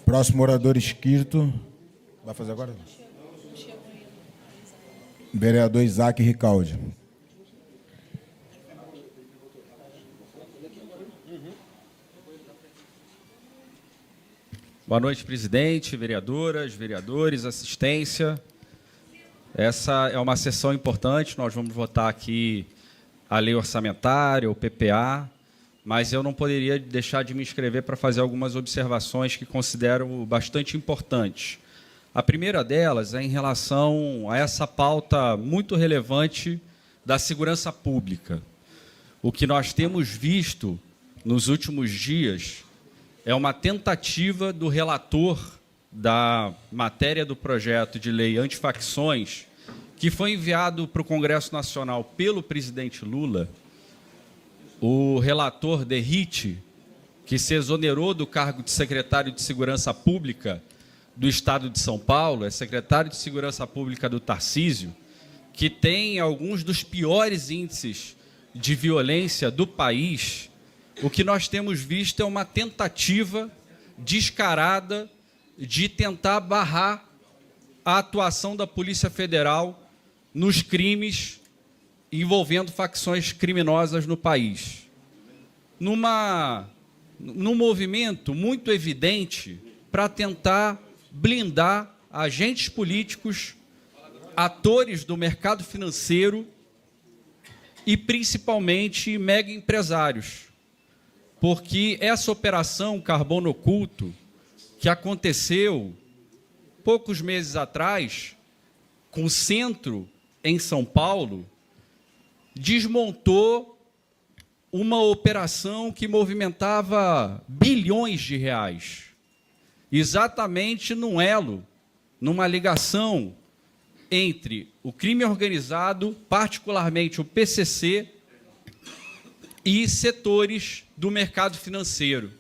Próximo orador inscrito. Vai fazer agora? Vereador Isaac Ricaldi. Boa noite, presidente, vereadoras, vereadores, assistência. Essa é uma sessão importante, nós vamos votar aqui a lei orçamentária, o PPA, mas eu não poderia deixar de me inscrever para fazer algumas observações que considero bastante importantes. A primeira delas é em relação a essa pauta muito relevante da segurança pública. O que nós temos visto nos últimos dias é uma tentativa do relator da matéria do projeto de lei antifacções, que foi enviado para o Congresso Nacional pelo presidente Lula, o relator Derrite, que se exonerou do cargo de secretário de Segurança Pública do Estado de São Paulo, é secretário de Segurança Pública do Tarcísio, que tem alguns dos piores índices de violência do país. O que nós temos visto é uma tentativa descarada de tentar barrar a atuação da Polícia Federal nos crimes envolvendo facções criminosas no país. Num movimento muito evidente para tentar blindar agentes políticos, atores do mercado financeiro e, principalmente, mega empresários. Porque essa operação Carbono Oculto, que aconteceu poucos meses atrás, com centro em São Paulo, desmontou uma operação que movimentava bilhões de reais, exatamente num elo, numa ligação entre o crime organizado, particularmente o PCC, e setores do mercado financeiro.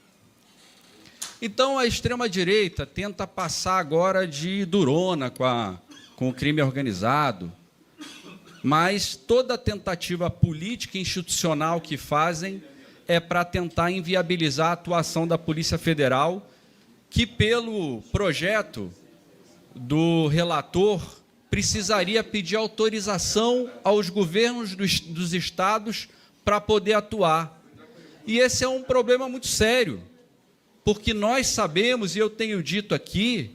Então, a extrema-direita tenta passar agora de durona com o crime organizado, mas toda tentativa política e institucional que fazem é para tentar inviabilizar a atuação da Polícia Federal, que, pelo projeto do relator, precisaria pedir autorização aos governos dos estados para poder atuar. E esse é um problema muito sério, porque nós sabemos, e eu tenho dito aqui,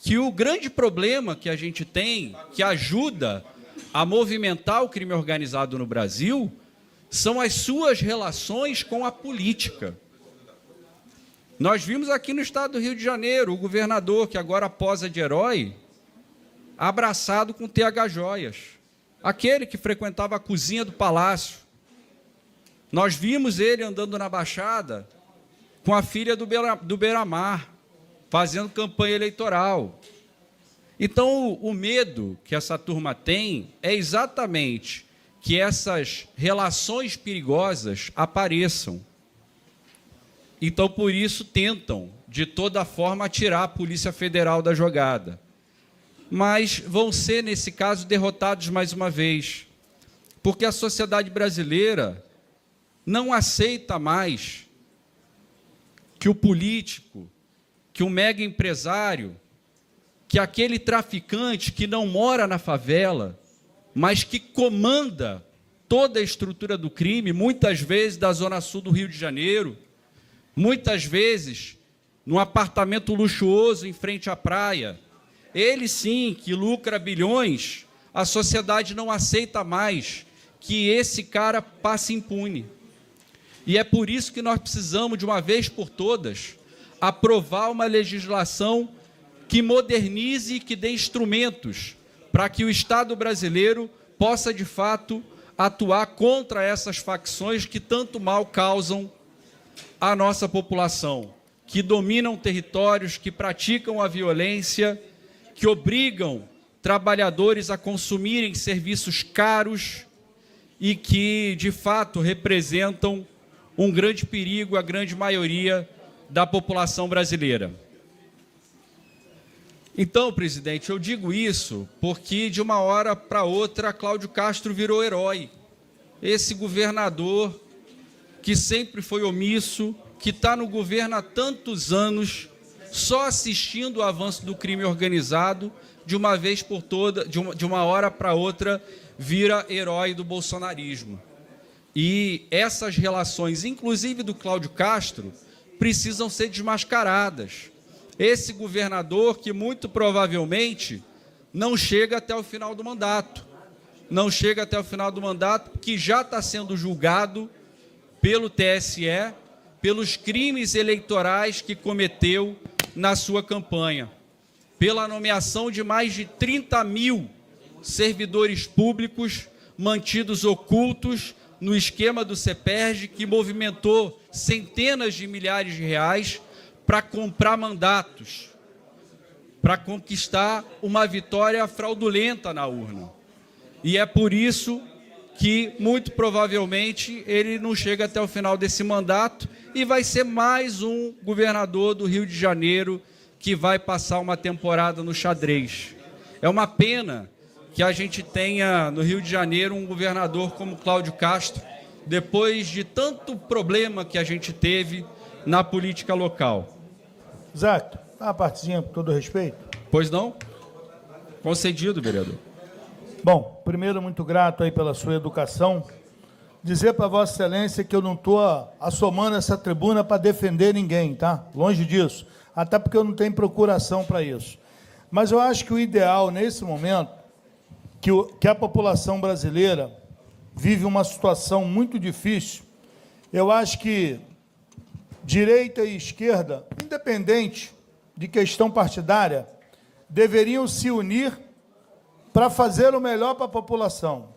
que o grande problema que a gente tem, que ajuda a movimentar o crime organizado no Brasil, são as suas relações com a política. Nós vimos aqui no estado do Rio de Janeiro, o governador, que agora posa de herói, abraçado com TH Joias, aquele que frequentava a cozinha do Palácio. Nós vimos ele andando na Baixada com a filha do Beiramar, fazendo campanha eleitoral. Então, o medo que essa turma tem é exatamente que essas relações perigosas apareçam. Então, por isso, tentam, de toda forma, tirar a Polícia Federal da jogada. Mas vão ser, nesse caso, derrotados mais uma vez, porque a sociedade brasileira não aceita mais que o político, que o mega empresário, que aquele traficante que não mora na favela, mas que comanda toda a estrutura do crime, muitas vezes da Zona Sul do Rio de Janeiro, muitas vezes num apartamento luxuoso em frente à praia, ele sim, que lucra bilhões, a sociedade não aceita mais que esse cara passe impune. E é por isso que nós precisamos, de uma vez por todas, aprovar uma legislação que modernize e que dê instrumentos para que o Estado brasileiro possa, de fato, atuar contra essas facções que tanto mal causam à nossa população, que dominam territórios, que praticam a violência, que obrigam trabalhadores a consumirem serviços caros e que, de fato, representam um grande perigo à grande maioria da população brasileira. Então, presidente, eu digo isso porque, de uma hora para outra, Cláudio Castro virou herói. Esse governador que sempre foi omisso, que está no governo há tantos anos só assistindo o avanço do crime organizado, de uma vez por toda, de uma hora para outra, vira herói do bolsonarismo. E essas relações, inclusive do Cláudio Castro, precisam ser desmascaradas. Esse governador que muito provavelmente não chega até o final do mandato. Não chega até o final do mandato, que já está sendo julgado pelo TSE, pelos crimes eleitorais que cometeu na sua campanha, pela nomeação de mais de 30 mil servidores públicos mantidos ocultos no esquema do CEPERJ, que movimentou centenas de milhares de reais para comprar mandatos, para conquistar uma vitória fraudulenta na urna. E é por isso que, muito provavelmente, ele não chega até o final desse mandato e vai ser mais um governador do Rio de Janeiro que vai passar uma temporada no xadrez. É uma pena que a gente tenha no Rio de Janeiro um governador como Cláudio Castro, depois de tanto problema que a gente teve na política local. Zac, uma partezinha, com todo respeito. Pois não? Concedido, vereador. Bom, primeiro, muito grato aí pela sua educação. Dizer para Vossa Excelência que eu não estou assomando essa tribuna para defender ninguém, tá? Longe disso. Até porque eu não tenho procuração para isso. Mas eu acho que o ideal, nesse momento, que a população brasileira vive uma situação muito difícil, eu acho que direita e esquerda, independente de questão partidária, deveriam se unir para fazer o melhor para a população.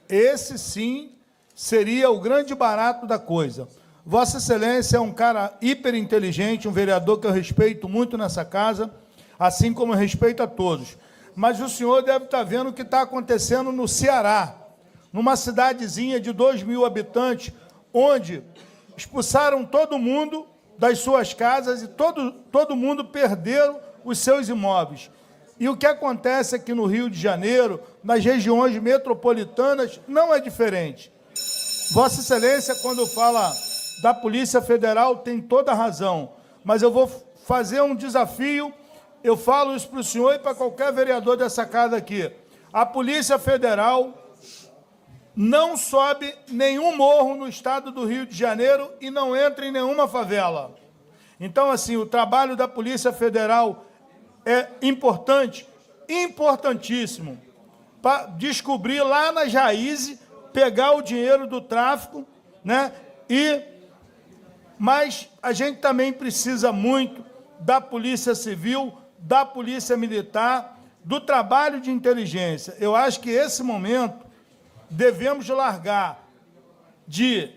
Esse, sim, seria o grande barato da coisa. Vossa Excelência é um cara hiperinteligente, um vereador que eu respeito muito nessa casa, assim como eu respeito a todos. Mas o senhor deve estar vendo o que está acontecendo no Ceará, numa cidadezinha de 2.000 habitantes, onde expulsaram todo mundo das suas casas e todo mundo perderam os seus imóveis. E o que acontece aqui no Rio de Janeiro, nas regiões metropolitanas, não é diferente. Vossa Excelência, quando fala da Polícia Federal, tem toda a razão, mas eu vou fazer um desafio, eu falo isso para o senhor e para qualquer vereador dessa casa aqui. A Polícia Federal não sobe nenhum morro no estado do Rio de Janeiro e não entra em nenhuma favela. Então, assim, o trabalho da Polícia Federal é importante, importantíssimo, para descobrir lá nas raízes, pegar o dinheiro do tráfico, né? Mas a gente também precisa muito da Polícia Civil, da Polícia Militar, do trabalho de inteligência. Eu acho que esse momento devemos largar de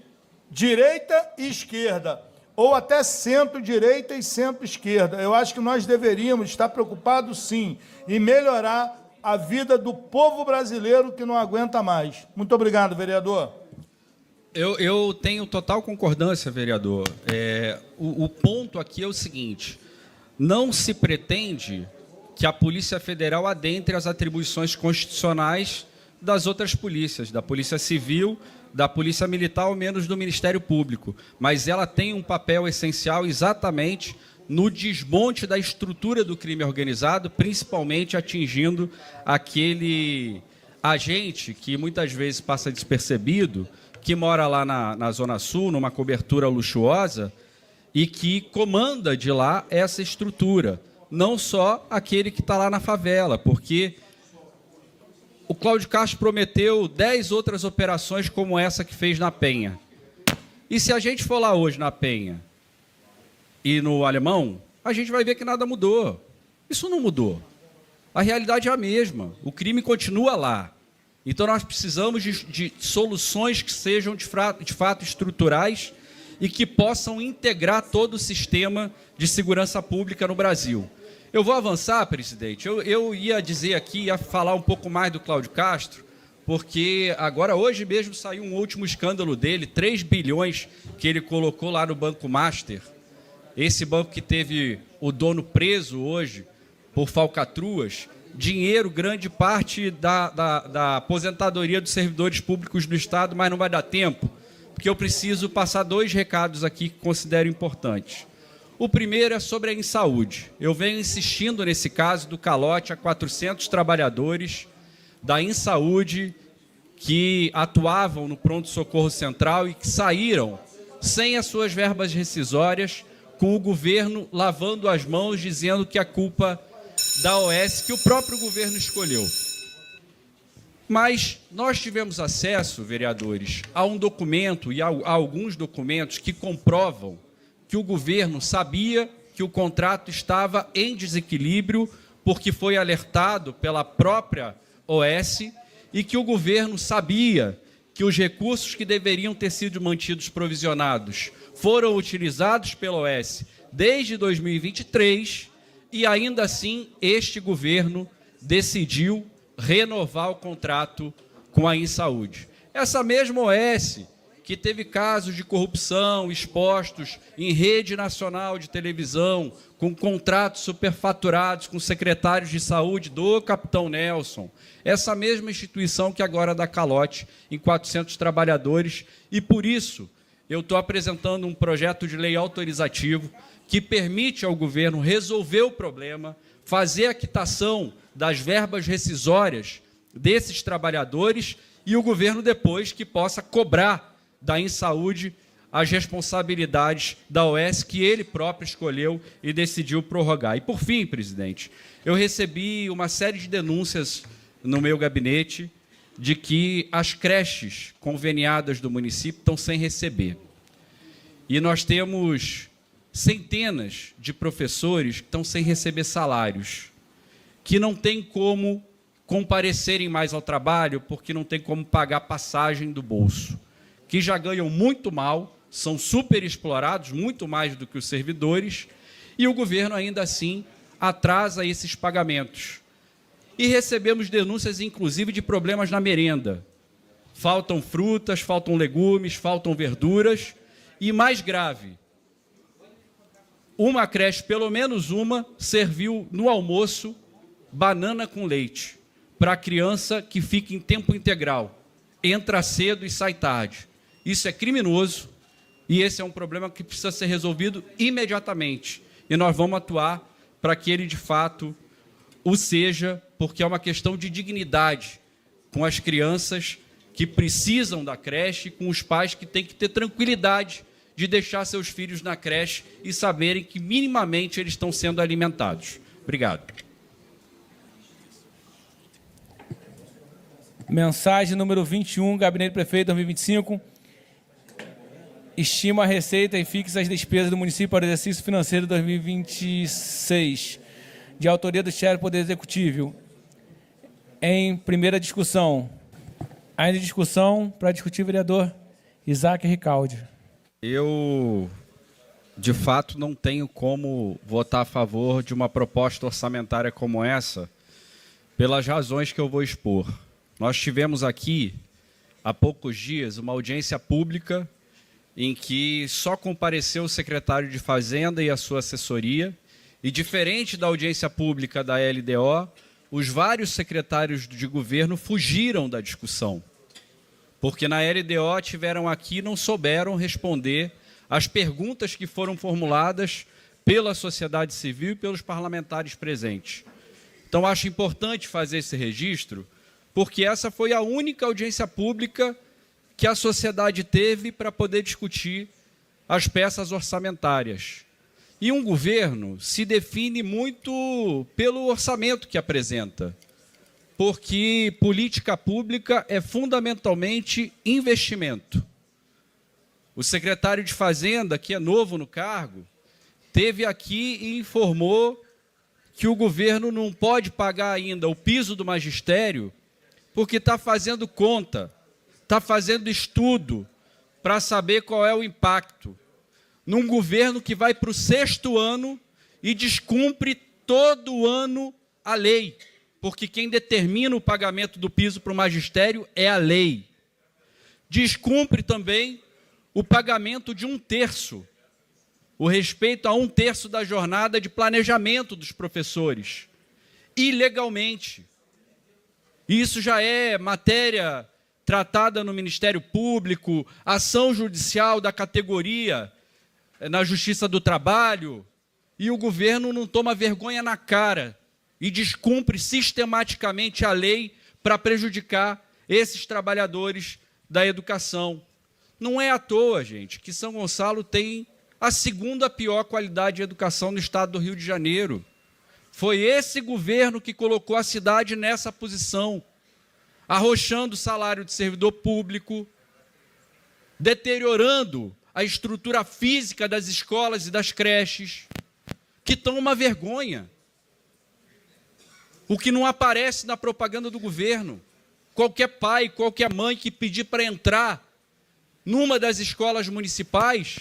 direita e esquerda, ou até centro-direita e centro-esquerda. Eu acho que nós deveríamos estar preocupados, sim, em melhorar a vida do povo brasileiro que não aguenta mais. Muito obrigado, vereador. Eu tenho total concordância, vereador. O ponto aqui é o seguinte: não se pretende que a Polícia Federal adentre as atribuições constitucionais das outras polícias, da Polícia Civil, da Polícia Militar, ao menos do Ministério Público, mas ela tem um papel essencial exatamente no desmonte da estrutura do crime organizado, principalmente atingindo aquele agente que muitas vezes passa despercebido, que mora lá na Zona Sul, numa cobertura luxuosa, e que comanda de lá essa estrutura, não só aquele que está lá na favela, porque o Cláudio Castro prometeu 10 outras operações como essa que fez na Penha. E se a gente for lá hoje na Penha e no Alemão, a gente vai ver que nada mudou. Isso não mudou. A realidade é a mesma. O crime continua lá. Então nós precisamos de soluções que sejam de fato estruturais e que possam integrar todo o sistema de segurança pública no Brasil. Eu vou avançar, presidente. Eu ia dizer aqui, ia falar um pouco mais do Cláudio Castro, porque agora, hoje mesmo, saiu um último escândalo dele, 3 bilhões que ele colocou lá no Banco Master. Esse banco que teve o dono preso hoje por falcatruas, dinheiro, grande parte da aposentadoria dos servidores públicos do Estado, mas não vai dar tempo, porque eu preciso passar 2 recados aqui que considero importantes. O primeiro é sobre a Insaúde. Eu venho insistindo nesse caso do calote a 400 trabalhadores da Insaúde que atuavam no pronto-socorro central e que saíram sem as suas verbas rescisórias, com o governo lavando as mãos, dizendo que a culpa da OS, que o próprio governo escolheu. Mas nós tivemos acesso, vereadores, a um documento e a alguns documentos que comprovam que o governo sabia que o contrato estava em desequilíbrio, porque foi alertado pela própria OS, e que o governo sabia que os recursos que deveriam ter sido mantidos provisionados foram utilizados pela OS desde 2023, e ainda assim este governo decidiu renovar o contrato com a Insaúde. Essa mesma OS que teve casos de corrupção expostos em rede nacional de televisão, com contratos superfaturados com secretários de saúde do capitão Nelson, essa mesma instituição que agora dá calote em 400 trabalhadores, e por isso eu estou apresentando um projeto de lei autorizativo que permite ao governo resolver o problema, fazer a quitação das verbas rescisórias desses trabalhadores, e o governo depois que possa cobrar da Insaúde as responsabilidades da OS que ele próprio escolheu e decidiu prorrogar. E, por fim, presidente, eu recebi uma série de denúncias no meu gabinete de que as creches conveniadas do município estão sem receber. E nós temos centenas de professores que estão sem receber salários, que não têm como comparecerem mais ao trabalho porque não tem como pagar passagem do bolso, que já ganham muito mal, são superexplorados, muito mais do que os servidores, e o governo ainda assim atrasa esses pagamentos. E recebemos denúncias, inclusive, de problemas na merenda. Faltam frutas, faltam legumes, faltam verduras, e mais grave, uma creche, pelo menos uma, serviu no almoço banana com leite para a criança que fica em tempo integral, entra cedo e sai tarde. Isso é criminoso e esse é um problema que precisa ser resolvido imediatamente. E nós vamos atuar para que ele, de fato, o seja, porque é uma questão de dignidade com as crianças que precisam da creche, com os pais que têm que ter tranquilidade de deixar seus filhos na creche e saberem que minimamente eles estão sendo alimentados. Obrigado. Mensagem número 21, Gabinete do Prefeito 2025. Estima a receita e fixa as despesas do município para o exercício financeiro 2026. De autoria do chefe do Poder Executivo. Em primeira discussão. Ainda em discussão, para discutir, vereador Isaac Ricaldi. Eu, de fato, não tenho como votar a favor de uma proposta orçamentária como essa, pelas razões que eu vou expor. Nós tivemos aqui, há poucos dias, uma audiência pública em que só compareceu o secretário de Fazenda e a sua assessoria, e diferente da audiência pública da LDO, os vários secretários de governo fugiram da discussão, porque na LDO tiveram aqui e não souberam responder às perguntas que foram formuladas pela sociedade civil e pelos parlamentares presentes. Então, acho importante fazer esse registro, porque essa foi a única audiência pública que a sociedade teve para poder discutir as peças orçamentárias. E um governo se define muito pelo orçamento que apresenta, porque política pública é fundamentalmente investimento. O secretário de Fazenda, que é novo no cargo, esteve aqui e informou que o governo não pode pagar ainda o piso do magistério porque está fazendo conta, está fazendo estudo para saber qual é o impacto. Num governo que vai para o 6º ano e descumpre todo ano a lei, porque quem determina o pagamento do piso para o magistério é a lei. Descumpre também o pagamento de 1/3, o respeito a 1/3 da jornada de planejamento dos professores, ilegalmente. Isso já é matéria tratada no Ministério Público, ação judicial da categoria na Justiça do Trabalho, e o governo não toma vergonha na cara e descumpre sistematicamente a lei para prejudicar esses trabalhadores da educação. Não é à toa, gente, que São Gonçalo tem a segunda pior qualidade de educação no estado do Rio de Janeiro. Foi esse governo que colocou a cidade nessa posição, arrochando o salário de servidor público, deteriorando a estrutura física das escolas e das creches, que estão uma vergonha. O que não aparece na propaganda do governo. Qualquer pai, qualquer mãe que pedir para entrar numa das escolas municipais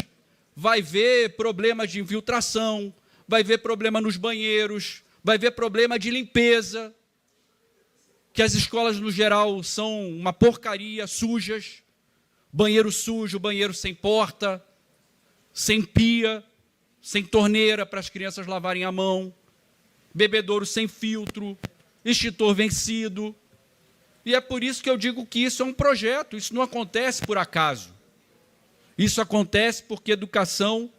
vai ver problemas de infiltração, vai ver problema nos banheiros, vai ver problema de limpeza, que as escolas, no geral, são uma porcaria, sujas, banheiro sujo, banheiro sem porta, sem pia, sem torneira para as crianças lavarem a mão, bebedouro sem filtro, extintor vencido. E é por isso que eu digo que isso é um projeto, isso não acontece por acaso. Isso acontece porque educação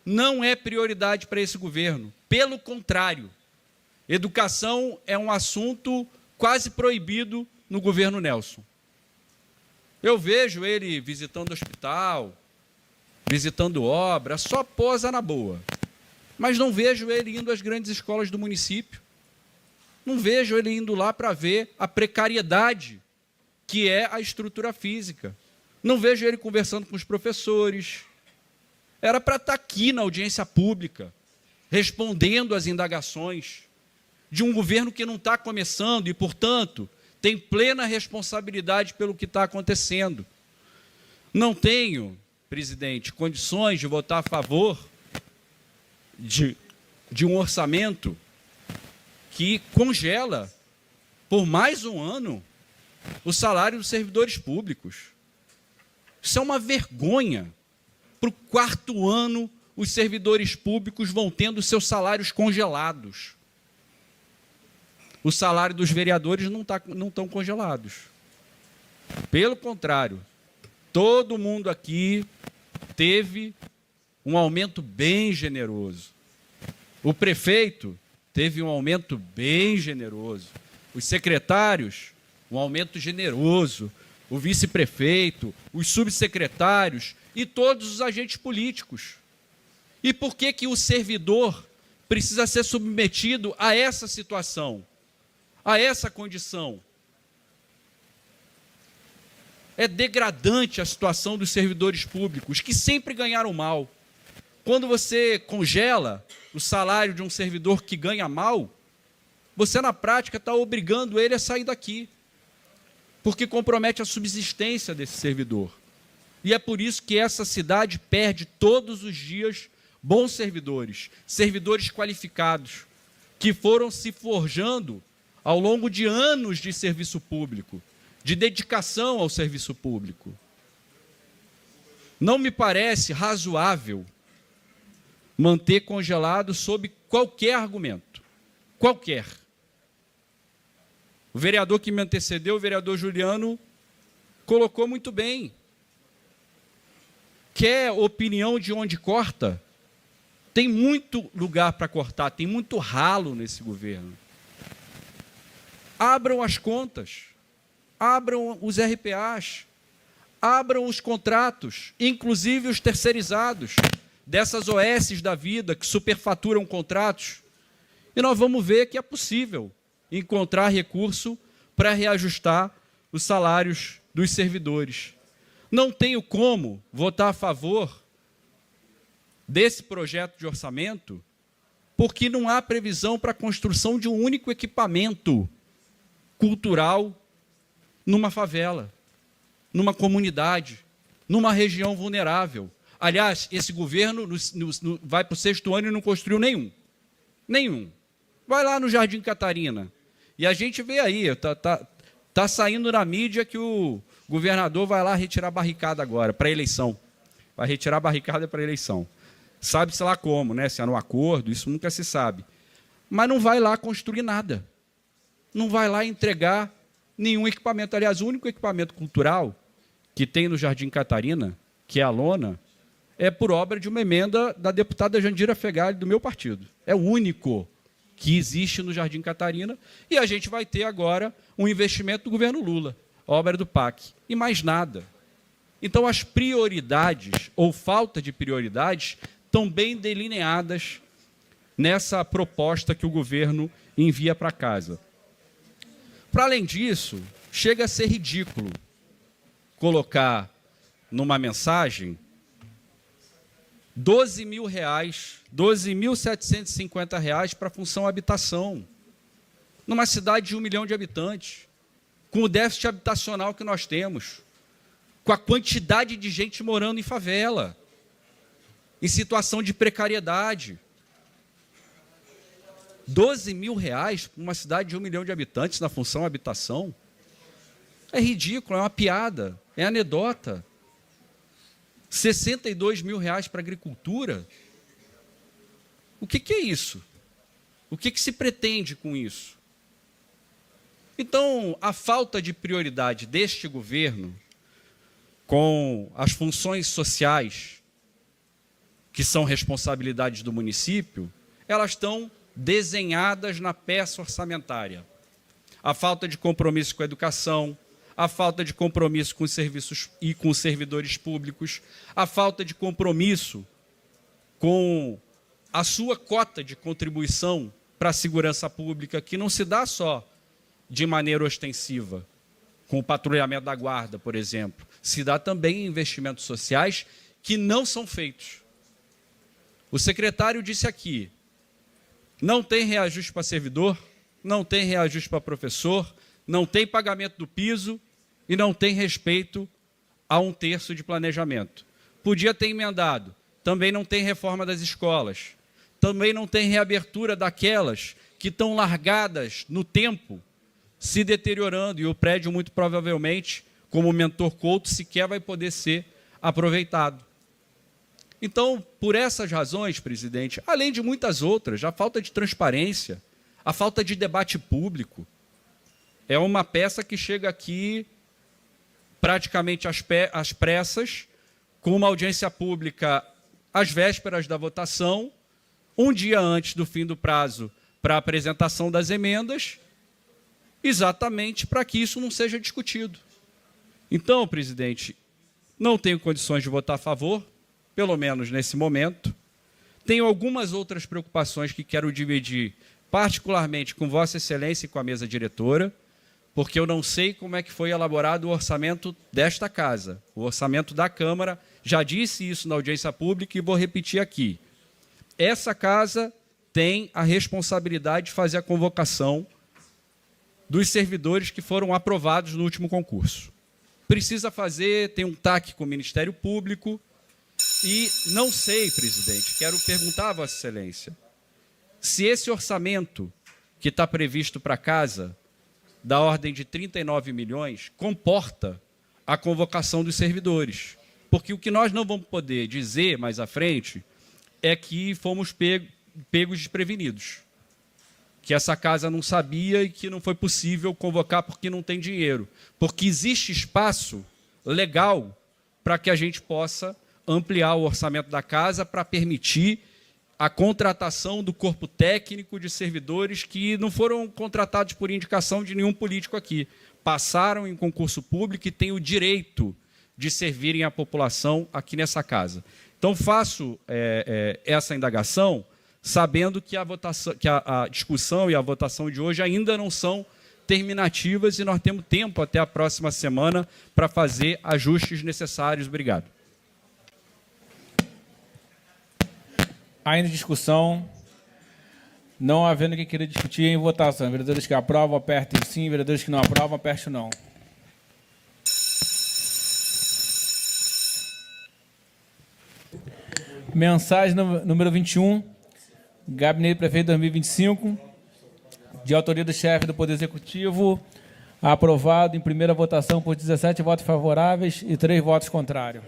não é prioridade para esse governo. Pelo contrário, educação é um assunto quase proibido no governo Nelson. Eu vejo ele visitando hospital, visitando obra, só posa na boa. Mas não vejo ele indo às grandes escolas do município. Não vejo ele indo lá para ver a precariedade que é a estrutura física. Não vejo ele conversando com os professores. Era para estar aqui na audiência pública, respondendo às indagações de um governo que não está começando e, portanto, tem plena responsabilidade pelo que está acontecendo. Não tenho, presidente, condições de votar a favor de um orçamento que congela por mais um ano o salário dos servidores públicos. Isso é uma vergonha. Para o 4º ano, os servidores públicos vão tendo seus salários congelados. O salário dos vereadores não estão congelados. Pelo contrário, todo mundo aqui teve um aumento bem generoso. O prefeito teve um aumento bem generoso. Os secretários, um aumento generoso. O vice-prefeito, os subsecretários e todos os agentes políticos. E por que o servidor precisa ser submetido a essa situação, a essa condição? É degradante a situação dos servidores públicos, que sempre ganharam mal. Quando você congela o salário de um servidor que ganha mal, você, na prática, está obrigando ele a sair daqui, porque compromete a subsistência desse servidor. E é por isso que essa cidade perde todos os dias bons servidores, servidores qualificados, que foram se forjando ao longo de anos de serviço público, de dedicação ao serviço público. Não me parece razoável manter congelado sob qualquer argumento, qualquer. O vereador que me antecedeu, o vereador Juliano, colocou muito bem. Quer opinião de onde corta? Tem muito lugar para cortar, tem muito ralo nesse governo. Abram as contas, abram os RPAs, abram os contratos, inclusive os terceirizados, dessas OSs da vida que superfaturam contratos, e nós vamos ver que é possível encontrar recurso para reajustar os salários dos servidores. Não tenho como votar a favor desse projeto de orçamento, porque não há previsão para a construção de um único equipamento cultural numa favela, numa comunidade, numa região vulnerável. Aliás, esse governo vai para o 6º ano e não construiu nenhum. Nenhum. Vai lá no Jardim Catarina. E a gente vê aí, tá saindo na mídia que o governador vai lá retirar a barricada agora, para a eleição. Vai retirar a barricada para a eleição. Sabe-se lá como, né? Se é no acordo, isso nunca se sabe. Mas não vai lá construir nada. Não vai lá entregar nenhum equipamento. Aliás, o único equipamento cultural que tem no Jardim Catarina, que é a lona, é por obra de uma emenda da deputada Jandira Fegali, do meu partido. É o único que existe no Jardim Catarina, e a gente vai ter agora um investimento do governo Lula, obra do PAC, e mais nada. Então, as prioridades, ou falta de prioridades, estão bem delineadas nessa proposta que o governo envia para casa. Para além disso, chega a ser ridículo colocar numa mensagem R$12.750 para a função habitação, numa cidade de 1 milhão de habitantes, com o déficit habitacional que nós temos, com a quantidade de gente morando em favela, em situação de precariedade. R$12.000 para uma cidade de 1 milhão de habitantes na função habitação? É ridículo, é uma piada, é anedota. R$62.000 para a agricultura? O que é isso? O que se pretende com isso? Então, a falta de prioridade deste governo com as funções sociais, que são responsabilidades do município, elas estão desenhadas na peça orçamentária. A falta de compromisso com a educação, a falta de compromisso com os serviços e com os servidores públicos, a falta de compromisso com a sua cota de contribuição para a segurança pública, que não se dá só de maneira ostensiva, com o patrulhamento da guarda, por exemplo, se dá também em investimentos sociais que não são feitos. O secretário disse aqui, não tem reajuste para servidor, não tem reajuste para professor, não tem pagamento do piso e não tem respeito a 1/3 de planejamento. Podia ter emendado, também não tem reforma das escolas, também não tem reabertura daquelas que estão largadas no tempo, se deteriorando, e o prédio, muito provavelmente, como o Mentor Couto, sequer vai poder ser aproveitado. Então, por essas razões, presidente, além de muitas outras, a falta de transparência, a falta de debate público, é uma peça que chega aqui praticamente às pressas, com uma audiência pública às vésperas da votação, um dia antes do fim do prazo para a apresentação das emendas, exatamente para que isso não seja discutido. Então, presidente, não tenho condições de votar a favor, pelo menos nesse momento. Tenho algumas outras preocupações que quero dividir, particularmente com Vossa Excelência e com a mesa diretora, porque eu não sei como é que foi elaborado o orçamento desta casa, o orçamento da Câmara. Já disse isso na audiência pública e vou repetir aqui. Essa casa tem a responsabilidade de fazer a convocação dos servidores que foram aprovados no último concurso. Precisa fazer, tem um TAC com o Ministério Público, e não sei, presidente, quero perguntar a Vossa Excelência, se esse orçamento que está previsto para a casa, da ordem de 39 milhões, comporta a convocação dos servidores. Porque o que nós não vamos poder dizer mais à frente é que fomos pegos desprevenidos, que essa casa não sabia e que não foi possível convocar porque não tem dinheiro. Porque existe espaço legal para que a gente possa ampliar o orçamento da casa para permitir a contratação do corpo técnico de servidores que não foram contratados por indicação de nenhum político aqui. Passaram em concurso público e têm o direito de servirem a população aqui nessa casa. Então, faço essa indagação sabendo que a discussão e a votação de hoje ainda não são terminativas e nós temos tempo até a próxima semana para fazer ajustes necessários. Obrigado. Ainda em discussão, não havendo quem queira discutir em votação. Vereadores que aprovam, apertem sim. Vereadores que não aprovam, apertem o não. Mensagem número 21, Gabinete Prefeito 2025, de autoria do chefe do Poder Executivo, aprovado em primeira votação por 17 votos favoráveis e 3 votos contrários.